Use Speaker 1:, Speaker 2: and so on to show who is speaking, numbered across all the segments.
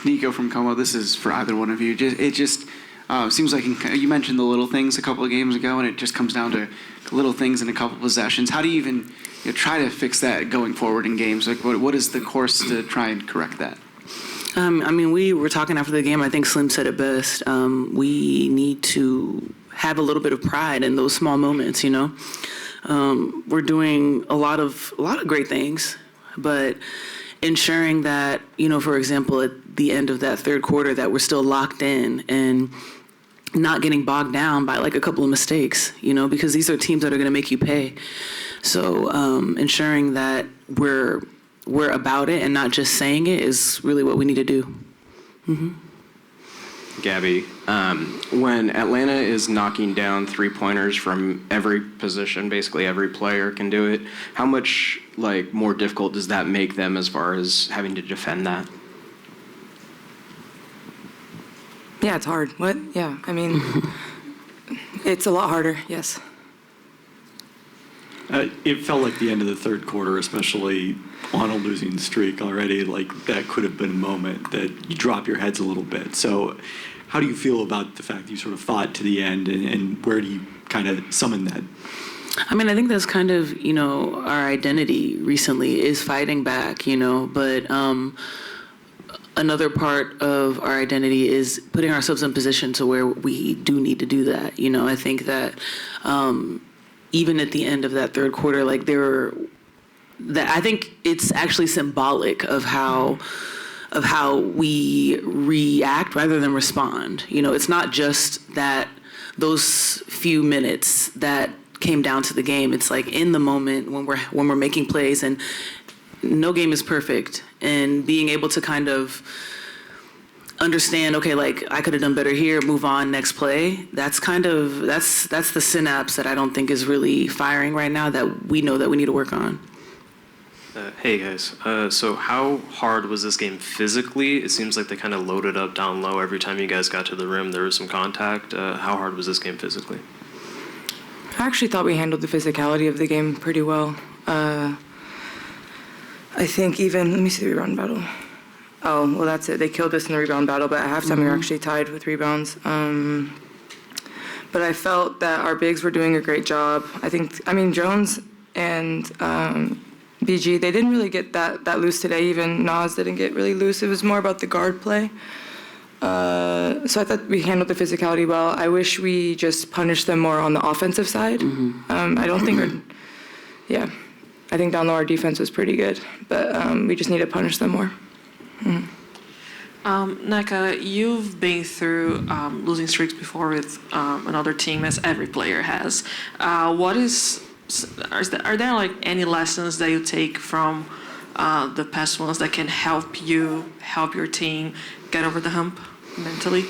Speaker 1: Nico from Como, this is for either one of you. It just seems like you mentioned the little things a couple of games ago, and it just comes down to little things in a couple possessions. How do you even try to fix that going forward in games? Like, what is the course to try and correct that?
Speaker 2: We were talking after the game. I think Slim said it best. We need to have a little bit of pride in those small moments. We're doing a lot of great things, but ensuring that, for example, at the end of that third quarter, that we're still locked in and not getting bogged down by like a couple of mistakes, because these are teams that are going to make you pay. So ensuring that we're about it and not just saying it is really what we need to do. Mm-hmm.
Speaker 3: Gabby, when Atlanta is knocking down three-pointers from every position, basically every player can do it, how much more difficult does that make them as far as having to defend that?
Speaker 4: Yeah, it's hard. What? Yeah, it's a lot harder, yes.
Speaker 5: It felt like the end of the third quarter, especially on a losing streak already, that could have been a moment that you drop your heads a little bit. So how do you feel about the fact that you sort of fought to the end, and where do you kind of summon that?
Speaker 2: I think that's kind of, our identity recently is fighting back, but another part of our identity is putting ourselves in position to where we do need to do that. I think that even at the end of that third quarter, I think it's actually symbolic of how we react rather than respond. It's not just that those few minutes that came down to the game. It's like in the moment when we're making plays, and no game is perfect, and being able to kind of understand, okay, I could have done better here, move on, next play. That's the synapse that I don't think is really firing right now, that we know that we need to work on.
Speaker 6: Hey guys, so how hard was this game physically? It seems like they kind of loaded up down low every time you guys got to the rim. There was some contact. How hard was this game physically?
Speaker 4: I actually thought we handled the physicality of the game pretty well. I think let me see the rebound battle. Oh, well, that's it. They killed us in the rebound battle, but at halftime we were actually tied with rebounds. But I felt that our bigs were doing a great job. Jones and BG, they didn't really get that loose today. Even Nas didn't get really loose. It was more about the guard play. So I thought we handled the physicality well. I wish we just punished them more on the offensive side. I don't think I think down low our defense was pretty good, but we just need to punish them more.
Speaker 7: Nneka, you've been through losing streaks before with another team, as every player has. Are there any lessons that you take from the past ones that can help your team get over the hump mentally?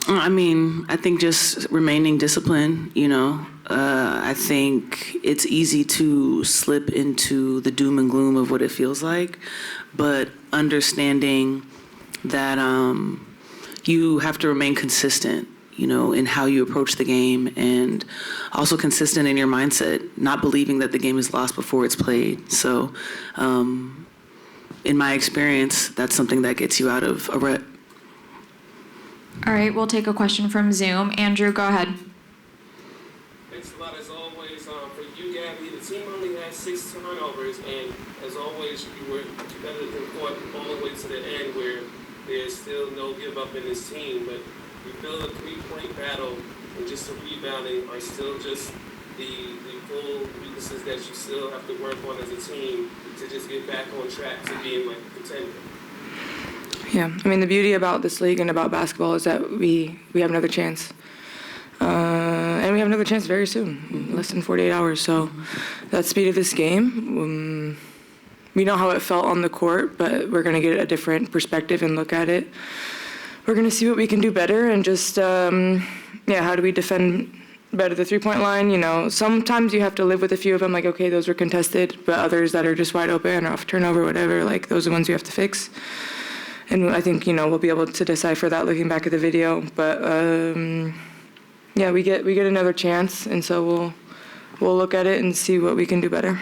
Speaker 2: I think just remaining disciplined, I think it's easy to slip into the doom and gloom of what it feels like, but understanding that you have to remain consistent, in how you approach the game, and also consistent in your mindset, not believing that the game is lost before it's played. So in my experience, that's something that gets you out of a rut.
Speaker 8: All right, we'll take a question from Zoom. Andrew, go ahead.
Speaker 9: Thanks a lot, as always. For you, Gabby, the team only had 6 turnovers, and as always, you were competitive and fought all the way to the end, where there's still no give up in this team. But you feel the 3-point battle and just the rebounding are still just the full weaknesses that you still have to work on as a team to just get back on track to being a contender.
Speaker 4: Yeah, the beauty about this league and about basketball is that we have another chance. And we have another chance very soon, less than 48 hours. So that speed of this game, we know how it felt on the court, but we're going to get a different perspective and look at it. We're going to see what we can do better, and just, how do we defend better the 3-point line? Sometimes you have to live with a few of them, okay, those were contested, but others that are just wide open or off turnover, whatever, those are the ones you have to fix. And I think, we'll be able to decipher that looking back at the video. But, we get another chance, and so we'll look at it and see what we can do better.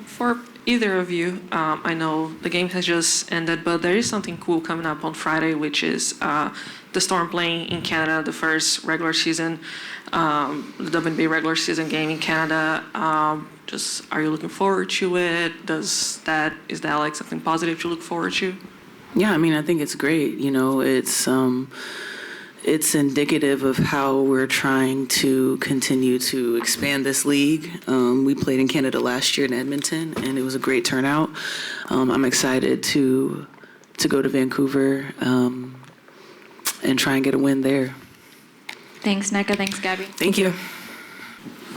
Speaker 7: For either of you, I know the game has just ended, but there is something cool coming up on Friday, which is the Storm playing in Canada, the first regular season, the WNBA regular season game in Canada. Are you looking forward to it? Is that like something positive to look forward to?
Speaker 2: Yeah, I mean, I think it's great. It's indicative of how we're trying to continue to expand this league. We played in Canada last year in Edmonton, and it was a great turnout. I'm excited to go to Vancouver and try and get a win there.
Speaker 8: Thanks, Nneka. Thanks, Gabby.
Speaker 2: Thank you.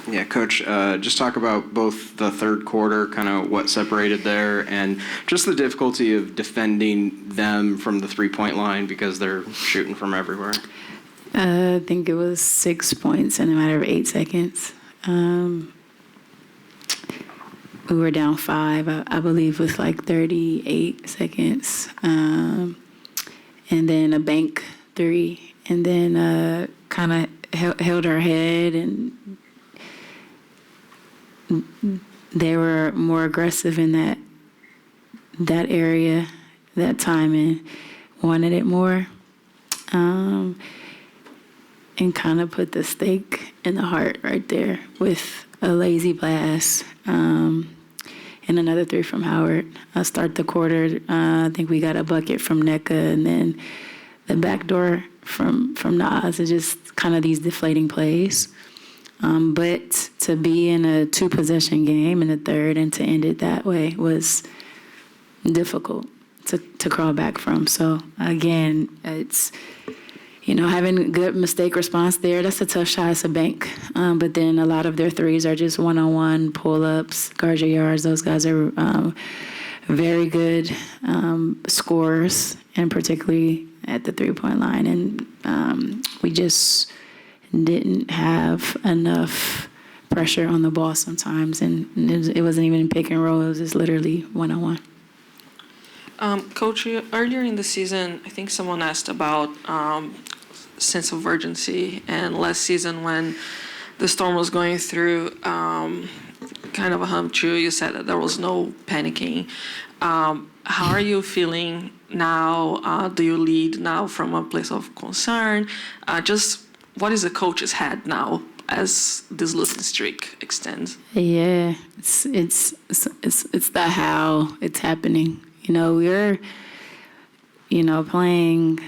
Speaker 3: Yeah, Coach, just talk about both the third quarter, kind of what separated there, and just the difficulty of defending them from the three-point line because they're shooting from everywhere.
Speaker 10: I think it was 6 points in a matter of 8 seconds. We were down 5, I believe, with like 38 seconds. And then a bank 3, and then kind of held our head, and they were more aggressive in that area, that time, and wanted it more. And kind of put the stake in the heart right there with a lazy blast and another 3 from Howard. I start the quarter. I think we got a bucket from Nneka, and then the backdoor from Nas. It's just kind of these deflating plays. But to be in a 2-possession game in the third and to end it that way was difficult to crawl back from. So again, it's, having good mistake response there. That's a tough shot. It's a bank. But then a lot of their threes are just one-on-one pull-ups, guard your yards. Those guys are very good scorers, and particularly at the three-point line. And we just didn't have enough pressure on the ball sometimes. And it wasn't even pick and roll. It was just literally one-on-one.
Speaker 7: Coach, earlier in the season, I think someone asked about sense of urgency, and last season when the Storm was going through kind of a hump too, you said that there was no panicking. How are you feeling now? Do you lead now from a place of concern? Just what is the coach's head now as this losing streak extends?
Speaker 10: Yeah, it's the how it's happening. We're, playing,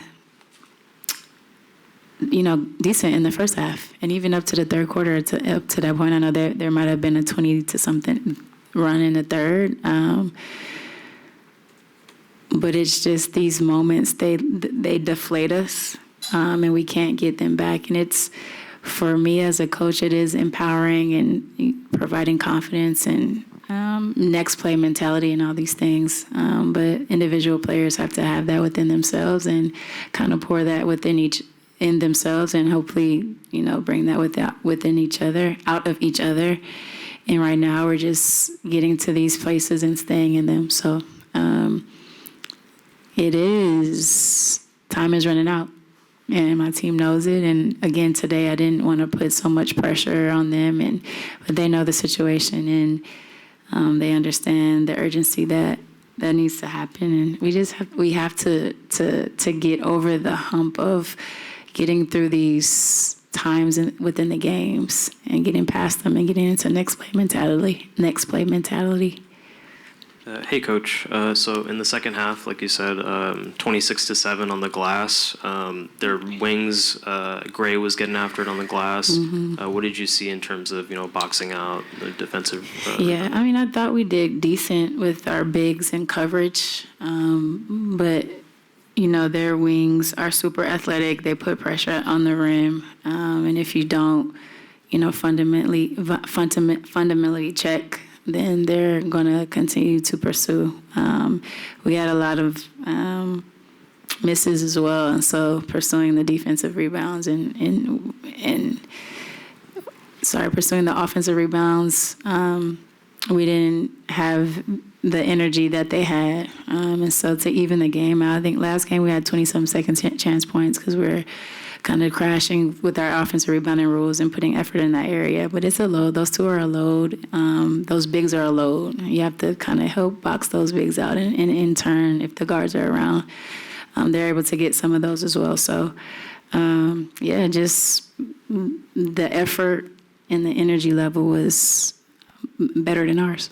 Speaker 10: decent in the first half. And even up to the third quarter, up to that point, I know there might have been a 20-something run in the third. But it's just these moments, they deflate us, and we can't get them back. And it's, for me as a coach, it is empowering and providing confidence and next play mentality and all these things. But individual players have to have that within themselves and kind of pour that in themselves, and hopefully, bring that within each other, out of each other. And right now we're just getting to these places and staying in them. So time is running out, and my team knows it. And again, today I didn't want to put so much pressure on them, but they know the situation, and they understand the urgency that needs to happen. And we have to get over the hump of getting through these times within the games and getting past them and getting into next play mentality.
Speaker 6: Hey, Coach. So in the second half, like you said, 26-7 on the glass. Their wings, Gray was getting after it on the glass.
Speaker 10: Mm-hmm.
Speaker 6: What did you see in terms of, boxing out the defensive?
Speaker 10: Yeah, I mean, I thought we did decent with our bigs and coverage, but their wings are super athletic. They put pressure on the rim, and if you don't, fundamentally check, then they're going to continue to pursue. We had a lot of misses as well, and so pursuing the defensive rebounds pursuing the offensive rebounds, we didn't have the energy that they had. And so to even the game out, I think last game we had 27 second chance points because we were kind of crashing with our offensive rebounding rules and putting effort in that area. But it's a load. Those two are a load. Those bigs are a load. You have to kind of help box those bigs out, and in turn, if the guards are around, they're able to get some of those as well. So, just the effort and the energy level was better than ours.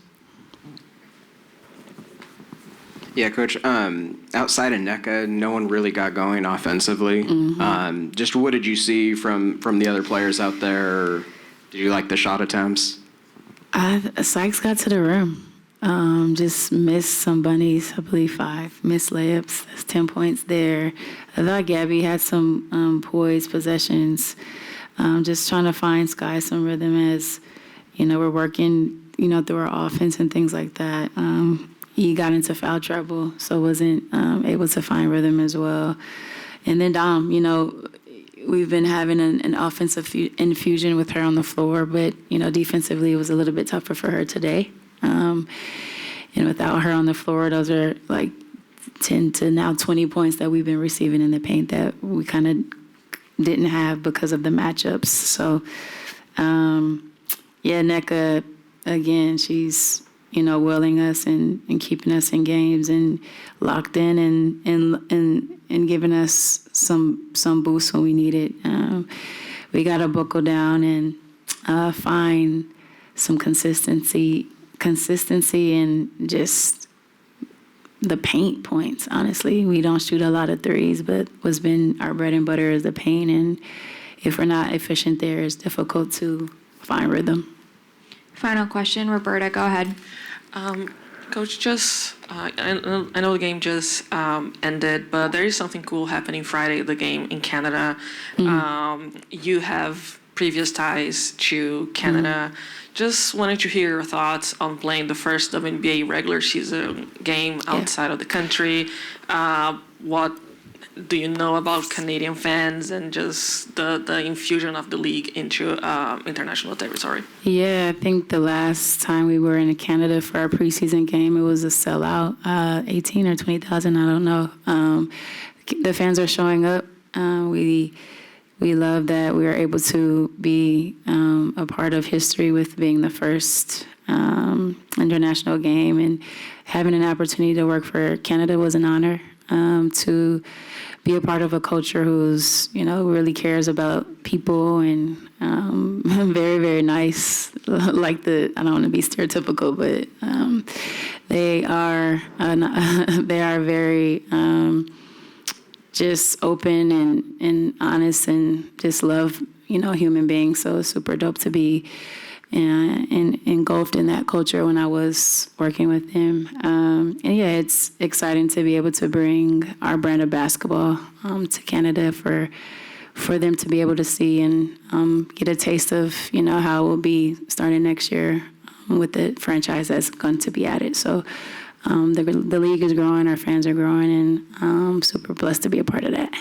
Speaker 3: Yeah, Coach, outside of Nneka, no one really got going offensively. Just what did you see from the other players out there? Did you like the shot attempts?
Speaker 10: Sykes got to the rim. Just missed some bunnies, I believe 5 missed layups. That's 10 points there. I thought Gabby had some poised possessions. Just trying to find Sky some rhythm as, we're working, through our offense and things like that. He got into foul trouble, so wasn't able to find rhythm as well. And then Dom, we've been having an offensive infusion with her on the floor, but, defensively it was a little bit tougher for her today. And without her on the floor, those are like 10 to now 20 points that we've been receiving in the paint that we kind of didn't have because of the matchups. So, Nneka, again, she's, willing us and keeping us in games and locked in and giving us some boost when we need it. We got to buckle down and find some consistency and just the paint points. Honestly, we don't shoot a lot of threes, but what's been our bread and butter is the paint. And if we're not efficient there, it's difficult to find rhythm.
Speaker 8: Final question, Roberta, go ahead.
Speaker 7: Coach, I know the game just ended, but there is something cool happening Friday, the game in Canada. You have previous ties to Canada. Just wanted to hear your thoughts on playing the first WNBA regular season game outside of the country. What do you know about Canadian fans and just the infusion of the league into international territory? Yeah,
Speaker 10: I think the last time we were in Canada for our preseason game, it was a sellout, 18 or 20,000, I don't know. The fans are showing up. We love that we are able to be a part of history with being the first international game, and having an opportunity to work for Canada was an honor. To be a part of a culture who's, really cares about people and very, very nice. I don't want to be stereotypical, but they are very just open and honest and just love, human beings. So it's super dope to be engulfed in that culture when I was working with him. It's exciting to be able to bring our brand of basketball to Canada for them to be able to see and get a taste of, how it will be starting next year with the franchise that's going to be added. So the league is growing, our fans are growing, and I'm super blessed to be a part of that.